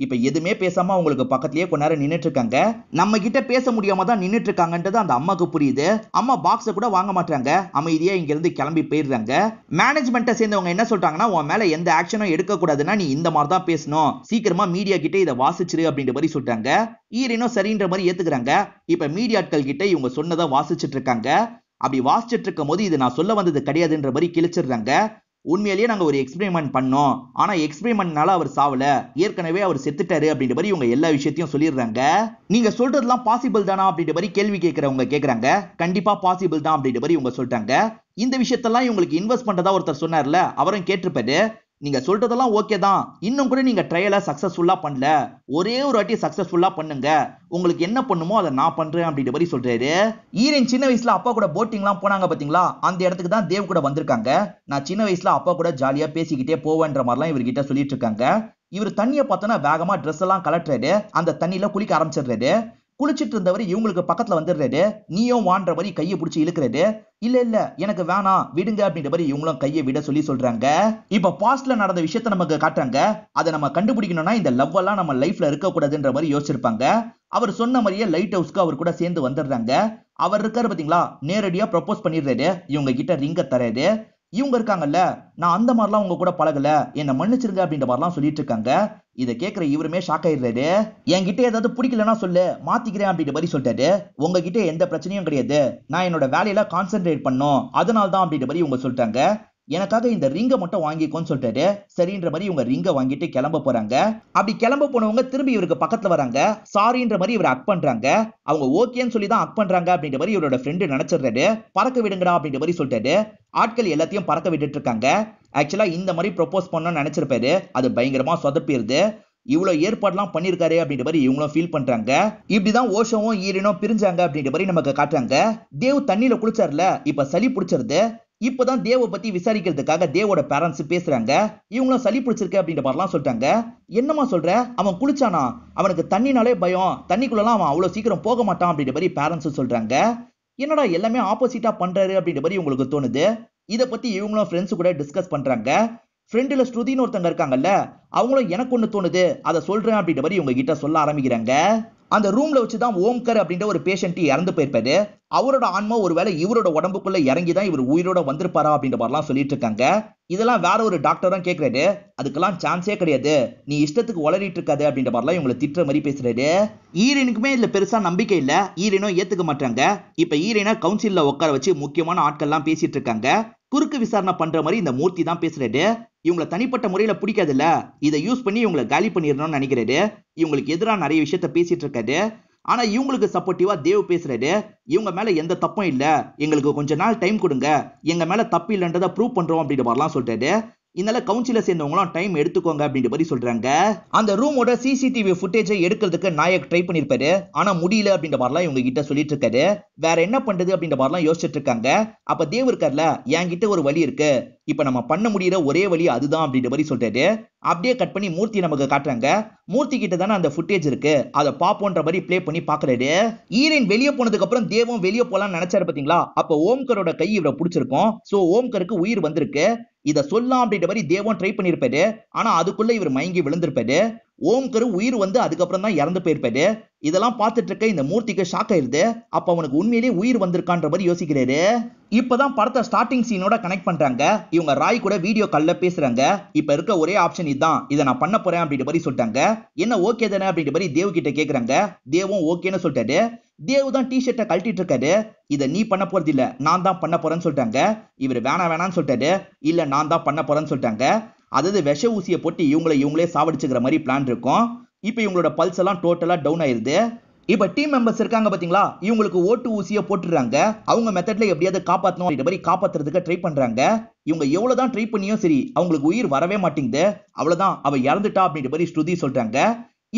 இப்ப எதுவுமே பேசாம அவங்களுக்கு பக்கத்திலேயே கொஞ்ச நேரம் நின்னுட்டு இருக்காங்க. நம்ம கிட்ட பேச முடியாம தான் நின்னுட்டு இருக்காங்கன்றது அந்த அம்மாக்கு புரியுது. அம்மா பாக்ஸ கூட வாங்க மாட்டாங்க, அமைதியா இங்க இருந்து கிளம்பி போயிடுறாங்க. மேனேஜ்மெண்ட்டை சேர்ந்தவங்க என்ன சொல்றாங்கன்னா, உன் மேல எந்த ஆக்ஷனும் எடுக்க கூடாதுன்னா நீ இந்த மாதிரி தான் பேசணும், சீக்கிரமா மீடியா கிட்ட இதை வாசிச்சிரு அப்படின்ற மாதிரி சொல்றாங்க. ஈரனும் சரின்ற மாதிரி ஏத்துக்கிறாங்க. இப்ப மீடியாட்கள் கிட்ட இவங்க சொன்னதை வாசிச்சுட்டு இருக்காங்க. அப்படி வாசிச்சுட்டு இருக்கும் போது இது நான் சொல்ல வந்தது கிடையாதுன்ற மாதிரி கிழிச்சிடுறாங்க. உண்மையிலேயே நாங்க ஒரு எக்ஸ்பெரிமெண்ட் பண்ணோம், ஆனா எக்ஸ்பெரிமெண்ட்னால அவர் சாவல, ஏற்கனவே அவர் செத்துட்டாரு அப்படின்ற மாதிரி இவங்க எல்லா விஷயத்தையும் சொல்லிடுறாங்க. நீங்க சொல்றதெல்லாம் பாசிபிள் தானா அப்படின்ற மாதிரி கேள்வி கேட்கறவங்க கேக்குறாங்க. கண்டிப்பா பாசிபிள் தான் அப்படின்ற மாதிரி இவங்க சொல்றாங்க. இந்த விஷயத்தெல்லாம் இவங்களுக்கு இன்வெஸ்ட் பண்றதா ஒருத்தர் சொன்னார்ல, அவரும் கேட்டிருப்பாரு. நீங்க சொல்றதெல்லாம் ஓகே தான், இன்னும் கூட நீங்க ட்ரையலை சக்சஸ்ஃபுல்லா பண்ணல, ஒரே ஒரு வாட்டி சக்சஸ்ஃபுல்லா பண்ணுங்க, உங்களுக்கு என்ன பண்ணுமோ அதை நான் பண்றேன் அப்படின்ற மாதிரி சொல்றாரு. ஈரன் சின்ன வயசுல அப்பா கூட போட்டிங்லாம் போனாங்க பாத்தீங்களா, அந்த இடத்துக்கு தான் தேவ் கூட வந்திருக்காங்க. நான் சின்ன வயசுல அப்பா கூட ஜாலியா பேசிக்கிட்டே போவேன்ற மாதிரிலாம் இவர்கிட்ட சொல்லிட்டு இருக்காங்க. இவர் தண்ணியை பார்த்தோன்னா வேகமா ட்ரெஸ் எல்லாம் கலட்டுறாரு, அந்த தண்ணியில குளிக்க ஆரம்பிச்சிடுறாரு. குளிச்சிட்டு இருந்தவர் இவங்களுக்கு பக்கத்துல வந்துடுறாரு. நீயும் வான்ற மாதிரி கையை பிடிச்சி இழுக்கிறாரு. இல்ல இல்ல எனக்கு வேணாம் விடுங்க அப்படின்ற மாதிரி இவங்களும் கையை விட சொல்லி சொல்றாங்க. இப்ப பாஸ்ட்ல நடந்த விஷயத்த நமக்கு காட்டுறாங்க. அதை நம்ம கண்டுபிடிக்கணும்னா இந்த லவ் எல்லாம் நம்ம லைஃப்ல இருக்க கூடாதுன்ற மாதிரி யோசிச்சிருப்பாங்க. அவர் சொன்ன மாதிரியே லைட் ஹவுஸ்க்கு அவர் கூட சேர்ந்து வந்துடுறாங்க. அவர் இருக்காரு பாத்தீங்களா, நேரடியா ப்ரொபோஸ் பண்ணிடுறாரு. இவங்க கிட்ட ரிங்க தராரு. இவங்க இருக்காங்கல்ல, நான் அந்த மாதிரிலாம் உங்க கூட பழகல, என்ன மன்னிச்சிருங்க அப்படின்ற மாதிரிலாம் சொல்லிட்டு இருக்காங்க. இதை கேட்கிற இவருமே ஷாக் ஆயிடுறாரு. என்கிட்ட ஏதாவது பிடிக்கலன்னா சொல்லு, மாத்திக்கிறேன் அப்படின்ற மாதிரி சொல்லிட்டாரு. உங்ககிட்ட எந்த பிரச்சனையும் கிடையாது, நான் என்னோட வேலையில கான்சென்ட்ரேட் பண்ணோம், அதனால தான் அப்படின்ற மாதிரி இவங்க சொல்லிட்டாங்க. எனக்காக இந்த ரிங்கை மட்டும் வாங்கிக்கோன்னு சொல்லிட்டாரு. சரின்ற மாதிரி இவங்க ரிங்கை வாங்கிட்டு கிளம்ப போறாங்க. அப்படி கிளம்ப போனவங்க திரும்பி இவருக்கு பக்கத்துல வராங்க. சாரின்ற மாதிரி இவரை அக் பண்றாங்க. அவங்க ஓகேன்னு சொல்லி தான் அக் பண்றாங்க அப்படின்ற மாதிரி இவரோட ஃப்ரெண்டு நினைச்சிடுறாரு. பறக்க விடுங்கடா அப்படின்ற மாதிரி சொல்லிட்டாரு. ஆட்கள் எல்லாத்தையும் பறக்க விட்டுட்டு இருக்காங்க. ஆக்சுவலா இந்த மாதிரி ப்ரொபோஸ் பண்ணணும்னு நினைச்சிருப்பாரு, அது பயங்கரமா சொதப்பிடுது. இவ்வளவு ஏற்பாடுலாம் பண்ணிருக்காரு அப்படின்ற மாதிரி இவங்களும் ஃபீல் பண்றாங்க. இப்படிதான் ஓஷோவும் ஈரனும் பிரிஞ்சாங்க அப்படின்ற மாதிரி நமக்கு காட்டுறாங்க. தேவ் தண்ணியில குளிச்சார்ல, இப்ப சளி பிடிச்சிருது. இப்பதான் தேவ பத்தி விசாரிக்கிறதுக்காக தேவோட பேரண்ட்ஸ் பேசுறாங்க. இவங்களும் சளி பிடிச்சிருக்கு அப்படின்ற மாதிரிலாம் சொல்லிட்டாங்க. என்னமா சொல்ற, அவன் குளிச்சானா, அவனுக்கு தண்ணினாலே பயம், தண்ணிக்குள்ளலாம் அவன் அவ்வளவு சீக்கிரம் போக மாட்டான் அப்படின்ற மாதிரி பேரண்ட்ஸ் சொல்றாங்க. என்னடா எல்லாமே ஆப்போசிட்டா பண்றாரு அப்படின்ற மாதிரி உங்களுக்கு தோணுது. இதை பத்தி இவங்களும் ஃப்ரெண்ட்ஸ் கூட டிஸ்கஸ் பண்றாங்க. ஃப்ரெண்டுல ஸ்ருதின்னு ஒருத்தங்க இருக்காங்கல்ல, அவங்களும் எனக்கு ஒண்ணு தோணுது, அதை சொல்றேன் அப்படின்ற மாதிரி இவங்க கிட்ட சொல்ல ஆரம்பிக்கிறாங்க. அந்த ரூம்ல வச்சுதான் ஓம்கர் அப்படின்ற ஒரு பேஷண்ட் இறந்து போயிருப்பாரு. அவரோட ஆன்மா ஒருவேளை இவரோட உடம்புக்குள்ள இறங்கிதான் இவர் உயிரோட வந்திருப்பாரா அப்படின்ற மாதிரிலாம் சொல்லிட்டு இருக்காங்க. இதெல்லாம் வேற ஒரு டாக்டரும் கேட்கிறாரு. அதுக்கெல்லாம் சான்ஸே கிடையாது, நீ இஷ்டத்துக்கு உளறிட்டு இருக்காது அப்படின்ற மாதிரிலாம் இவங்களை திட்டுற மாதிரி பேசுறாரு. ஈரனுக்குமே இதுல பெருசா நம்பிக்கை இல்ல, ஈரனும் ஏத்துக்க மாட்டாங்க. இப்ப ஈரனை கவுன்சில்ல உட்கார வச்சு முக்கியமான ஆட்கள்லாம் பேசிட்டு இருக்காங்க. குறுக்கு விசாரணை பண்ற மாதிரி இந்த மூர்த்தி தான் பேசுறாரு. இவங்களை தனிப்பட்ட முறையில பிடிக்காதுல்ல, இதை யூஸ் பண்ணி இவங்களை காலி பண்ணிடணும்னு நினைக்கிறாரு. இவங்களுக்கு எதிராக நிறைய விஷயத்த பேசிட்டு இருக்காரு. ஆனா இவங்களுக்கு சப்போர்ட்டிவா தேவ் பேசுறாரு. இவங்க மேல எந்த தப்பும் இல்ல, எங்களுக்கு கொஞ்ச நாள் டைம் கொடுங்க, எங்க மேல தப்பு இல்லைன்றதை ப்ரூவ் பண்றோம் அப்படின்ற மாதிரிலாம் சொல்றாரு. இதனால கவுன்சில சேர்ந்தவங்களும் டைம் எடுத்துக்கோங்க அப்படின்ற மாதிரி சொல்றாங்க. அந்த ரூமோட சிசிடிவி ஃபுட்டேஜை எடுக்கிறதுக்கு நாயக் ட்ரை பண்ணிருப்பாரு, ஆனா முடியல அப்படின்ற மாதிரிலாம் இவங்க கிட்ட சொல்லிட்டு இருக்காரு. வேற என்ன பண்றது அப்படின்ற மாதிரிலாம் யோசிச்சுட்டு இருக்காங்க. அப்ப தேவ் இருக்கார்ல, என்கிட்ட ஒரு வழி இருக்கு, இப்ப நம்ம பண்ண முடியற ஒரே வழி அதுதான் அப்படின்ற மாதிரி சொல்றாரு. அப்படியே கட் பண்ணி மூர்த்தி நமக்கு காட்டுறாங்க. மூர்த்தி கிட்ட தானே அந்த ஃபுட்டேஜ் இருக்கு, அதை பாப்போன்ற மாதிரி பிளே பண்ணி பாக்குறாரு. ஈரன் வெளியே போனதுக்கு அப்புறம் தேவும் வெளியே போலாம் நினைச்சாரு பாத்தீங்களா, அப்ப ஓம்கரோட கை இவரை பிடிச்சிருக்கும். சோ ஓம்கருக்கு உயிர் வந்திருக்கு. இத சொல்லலாம் அப்படின்ற மாதிரி தேவம் ட்ரை பண்ணிருப்பாரு, ஆனா அதுக்குள்ள இவர் மயங்கி விழுந்திருப்பாரு. ஓம்கரு உயிர் வந்து அதுக்கப்புறம் தான் இறந்து போயிருப்பாரு. இதெல்லாம் பார்த்துட்டு இருக்க இந்த மூர்த்திக்கு ஷாக் ஆயிருது. அப்ப அவனுக்கு உண்மையிலேயே உயிர் வந்திருக்கான்ற மாதிரி யோசிக்கிறாரு. இப்பதான் படத்தை ஸ்டார்டிங் சீனோட கனெக்ட் பண்றாங்க. இவங்க ராய் கூட வீடியோ கால்ல பேசுறாங்க. இப்ப இருக்க ஒரே ஆப்ஷன் இதுதான், இதை நான் பண்ண போறேன் அப்படின்ற மாதிரி சொல்லிட்டாங்க. என்ன ஓகே தானே அப்படின்ற மாதிரி தேவ் கிட்ட கேக்குறாங்க. தேவும் ஓகேன்னு சொல்லிட்டாரு. தேவ் தான் டிஷர்ட்டை கழட்டிட்டு இருக்காரு. இதை நீ பண்ண போறது இல்ல, நான் தான் பண்ண போறேன்னு சொல்லிட்டாங்க. இவர் வேணான்னு சொல்லிட்டாரு. இல்ல நான் தான் பண்ண போறேன்னு சொல்லிட்டாங்க. அதாவது விஷ ஊசியை போட்டு இவங்களே சாவடிச்சுக்கிற மாதிரி பிளான் இருக்கும். இப்ப இவங்களோட பல்ஸ் எல்லாம் டோட்டலா டவுன் ஆயிருது. இப்ப டீம் மெம்பர்ஸ் இருக்காங்க பாத்தீங்களா, இவங்களுக்கு ஓட்டு ஊசியை போட்டுறாங்க. அவங்க மெத்தட்ல எப்படியாவது காப்பாத்தணும் அப்படின்ற மாதிரி காப்பாத்துறதுக்கு ட்ரை பண்றாங்க. இவங்க எவ்வளவுதான் ட்ரை பண்ணியும் சரி அவங்களுக்கு உயிர் வரவே மாட்டேங்குது. அவ்வளவுதான், அவ இறந்துட்டா அப்படின்ற மாதிரி ஸ்ருதி சொல்றாங்க.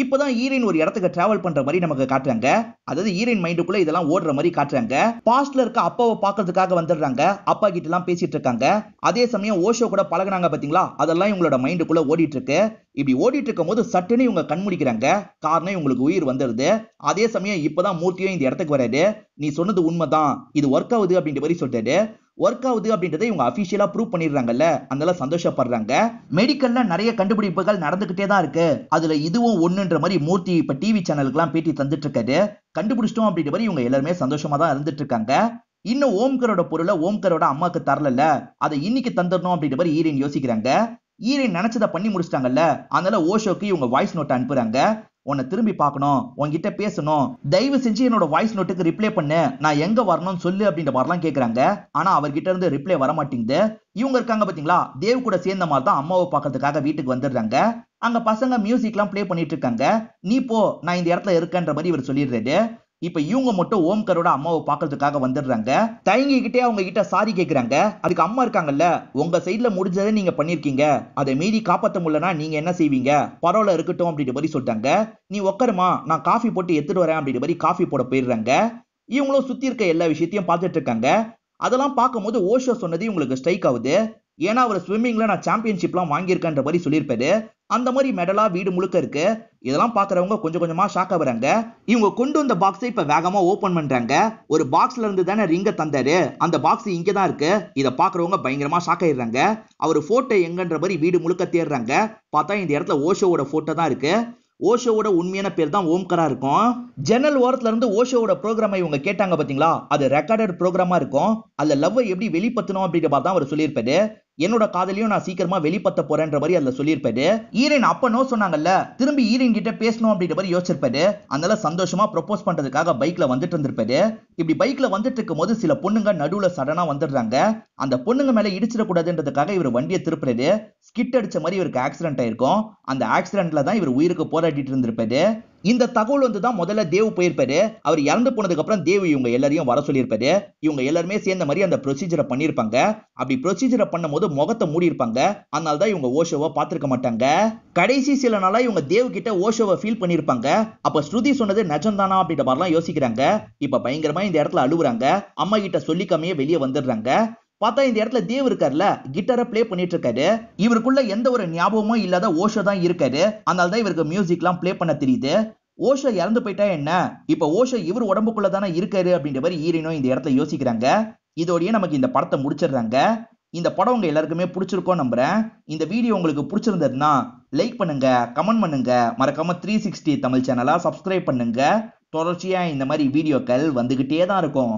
இப்பதான் ஈரன் ஒரு இடத்துக்கு டிராவல் பண்ற மாதிரி நமக்கு காட்டுறாங்க. அதாவது ஈரன் மைண்டுக்குள்ள இதெல்லாம் ஓடுற மாதிரி காட்டுறாங்க. பாஸ்ட்ல இருக்க அப்பாவை பாக்குறதுக்காக வந்துடுறாங்க. அப்பா கிட்ட எல்லாம் பேசிட்டு இருக்காங்க. அதே சமயம் ஓஷோ கூட பழகுனாங்க பாத்தீங்களா, அதெல்லாம் இவங்களோட மைண்டுக்குள்ள ஓடிட்டு இருக்கு. இப்படி ஓடிட்டு இருக்கும் போது சட்டுன்னு இவங்க கண் முடிக்கிறாங்க. காரணம் இவங்களுக்கு உயிர் வந்துடுது. அதே சமயம் இப்பதான் மூர்த்தியும் இந்த இடத்துக்கு வராது. நீ சொன்னது உண்மைதான், இது ஒர்க் ஆகுது அப்படின்ற மாதிரி சொல்லிட்டாரு. ஒர்க் ஆகுது அப்படின்றத இவங்க அபிஷியலா ப்ரூவ் பண்ணிடுறாங்கல்ல, அதனால சந்தோஷப்படுறாங்க. மெடிக்கல்ல நிறைய கண்டுபிடிப்புகள் நடந்துகிட்டே தான் இருக்கு. அதுல இதுவும் ஒண்ணுன்ற மாதிரி மூர்த்தி இப்ப டிவி சேனலுக்கு எல்லாம் பேட்டி தந்துட்டு இருக்காரு. கண்டுபிடிச்சிட்டோம் அப்படின்ற மாதிரி இவங்க எல்லாருமே சந்தோஷமா தான் இருந்துட்டு இருக்காங்க. இன்னும் ஓம்கரோட பொருளை ஓம்கரோட அம்மாக்கு தரல, அதை இன்னைக்கு தந்துடணும் அப்படின்ற மாதிரி ஈரன் யோசிக்கிறாங்க. ஈரன் நினைச்சதை பண்ணி முடிச்சிட்டாங்கல்ல, அதனால ஓஷோக்கு இவங்க வாய்ஸ் நோட் அனுப்புறாங்க. உன்னை திரும்பி பார்க்கணும், உன்கிட்ட பேசணும், தயவு செஞ்சு என்னோட வாய்ஸ் நோட்டுக்கு ரிப்ளை பண்ணு, நான் எங்க வரணும்னு சொல்லு அப்படின்ற மாதிரிலாம் கேக்குறாங்க. ஆனா அவர்கிட்ட இருந்து ரிப்ளை வர மாட்டேங்குது. இவங்க இருக்காங்க பாத்தீங்களா, தேவ் கூட சேர்ந்த மாதிரி தான் அம்மாவை பார்க்கறதுக்காக வீட்டுக்கு வந்துடுறாங்க. அங்க பசங்க மியூசிக் எல்லாம் பிளே பண்ணிட்டு இருக்காங்க. நீ போ, நான் இந்த இடத்துல இருக்கேன்ற மாதிரி இவர் சொல்லிடுறாரு. இப்ப இவங்க மட்டும் ஓம்கரோட அம்மாவை பாக்குறதுக்காக வந்துடுறாங்க. தயங்கிக்கிட்டே அவங்க கிட்ட சாரி கேக்குறாங்க. அதுக்கு அம்மா இருக்காங்கல்ல, உங்க சைட்ல முடிஞ்சதை நீங்க பண்ணிருக்கீங்க, அதை மீறி காப்பாத்த முடியலன்னா நீங்க என்ன செய்வீங்க, பரவாயில்ல இருக்கட்டும் அப்படின்ற மாதிரி சொல்லிட்டாங்க. நீ உட்காருமா, நான் காஃபி போட்டு எடுத்துட்டு வரேன் அப்படின்ற மாதிரி காஃபி போட போயிடுறாங்க. இவங்களும் சுத்தி இருக்க எல்லா விஷயத்தையும் பார்த்துட்டு இருக்காங்க. அதெல்லாம் பார்க்கும்போது ஓஷோ சொன்னது இவங்களுக்கு ஸ்ட்ரைக் ஆகுது. ஏன்னா அவர் ஸ்விம்மிங்ல நான் சாம்பியன்ஷிப்லாம் வாங்கியிருக்கேன்ற மாதிரி சொல்லியிருப்பாரு. அந்த மாதிரி மெடலா வீடு முழுக்க இருக்கு. இதெல்லாம் பாக்குறவங்க கொஞ்சம் கொஞ்சமா ஷாக் ஆகுறாங்க. இவங்க கொண்டு வந்த பாக்ஸை இப்ப வேகமா ஓபன் பண்றாங்க. ஒரு பாக்ஸ்ல இருந்து தானே ரிங்க தந்தாரு, அந்த பாக்ஸ் இங்க தான் இருக்கு. இத பாக்குறவங்க பயங்கரமா ஷாக் ஆயிடுறாங்க. அவர் போட்டோ எங்கன்ற மாதிரி வீடு முழுக்க தேடுறாங்க. பார்த்தா இந்த இடத்துல ஓஷோவோட போட்டோ தான் இருக்கு. ஓஷோவோட உண்மையான பேர் தான் ஓம்கரா இருக்கும். ஜன்னல் ஓரத்துல இருந்து ஓஷோவோட ப்ரோக்ராமை இவங்க கேட்டாங்க பாத்தீங்களா, அது ரெக்கார்டட் ப்ரோக்ராமா இருக்கும். அதுல லவ் எப்படி வெளிப்படுத்தணும் அப்படின்ற மாதிரி தான் அவர் சொல்லியிருப்பாரு. என்னோட காதலையும் நான் சீக்கிரமா வெளிப்படுத்த போறேன்ற மாதிரி அதுல சொல்லியிருப்பாரு. ஈரன் அப்ப நோ சொன்னாங்கல்ல, திரும்பி ஈரன் கிட்ட பேசணும் அப்படின்ற மாதிரி யோசிச்சிருப்பாரு. அதனால சந்தோஷமா ப்ரொபோஸ் பண்றதுக்காக பைக்ல வந்துட்டு இருந்திருப்பாரு. இப்படி பைக்ல வந்துட்டு இருக்கும் போது சில பொண்ணுங்க நடுவுல சடனா வந்துடுறாங்க. அந்த பொண்ணுங்க மேல இடிச்சிடக்கூடாதுன்றதுக்காக இவர் வண்டியை திருப்புறாரு. ஸ்கிட் அடிச்ச மாதிரி இவருக்கு ஆக்சிடென்ட் ஆயிருக்கும். அந்த ஆக்சிடென்ட்ல தான் இவர் உயிருக்கு போராடிட்டு இருந்திருப்பாரு. இந்த தகவல் வந்து தான் முதல்ல தேவ் போயிருப்பாரு. அவர் இறந்து போனதுக்கு அப்புறம் தேவ் இவங்க எல்லாரையும் வர சொல்லியிருப்பாரு. இவங்க எல்லாருமே சேர்ந்த மாதிரி அந்த ப்ரொசீஜரை பண்ணிருப்பாங்க. அப்படி ப்ரொசீஜரை பண்ணும்போது முகத்தை மூடி இருப்பாங்க. அதனால தான் இவங்க ஓஷோவை பார்த்திருக்க மாட்டாங்க. கடைசி சில நாளா இவங்க தேவ் கிட்ட ஓஷோவை ஃபீல் பண்ணிருப்பாங்க. அப்ப ஸ்ருதி சொன்னது நிஜம்தானா அப்படின்ற மாதிரிலாம் யோசிக்கிறாங்க. இப்ப பயங்கரமா இந்த இடத்துல அழுவுறாங்க. அம்மா கிட்ட சொல்லிக்காமையே வெளியே வந்துடுறாங்க. பார்த்தா இந்த இடத்துல தேவ் இருக்காருல, கிட்டாரை பிளே பண்ணிட்டு இருக்காரு. இவருக்குள்ள எந்த ஒரு ஞாபகமும் இல்லாத ஓஷோ தான் இருக்காரு. அதனால தான் இவருக்கு மியூசிக் எல்லாம் பிளே பண்ண தெரியுது. ஓஷோ இறந்து போயிட்டா என்ன, இப்ப ஓஷோ இவர் உடம்புக்குள்ள தானே இருக்காரு அப்படின்ற மாதிரி ஈரனும் இந்த இடத்துல யோசிக்கிறாங்க. இதோடய நமக்கு இந்த படத்தை முடிச்சிடுறாங்க. இந்த படம் உங்க எல்லாருக்குமே பிடிச்சிருக்கும் நம்புறேன். இந்த வீடியோ உங்களுக்கு பிடிச்சிருந்ததுன்னா லைக் பண்ணுங்க, கமெண்ட் பண்ணுங்க, மறக்காம 360 தமிழ் சேனலா சப்ஸ்கிரைப் பண்ணுங்க. தொடர்ச்சியா இந்த மாதிரி வீடியோக்கள் வந்துகிட்டே தான் இருக்கும்.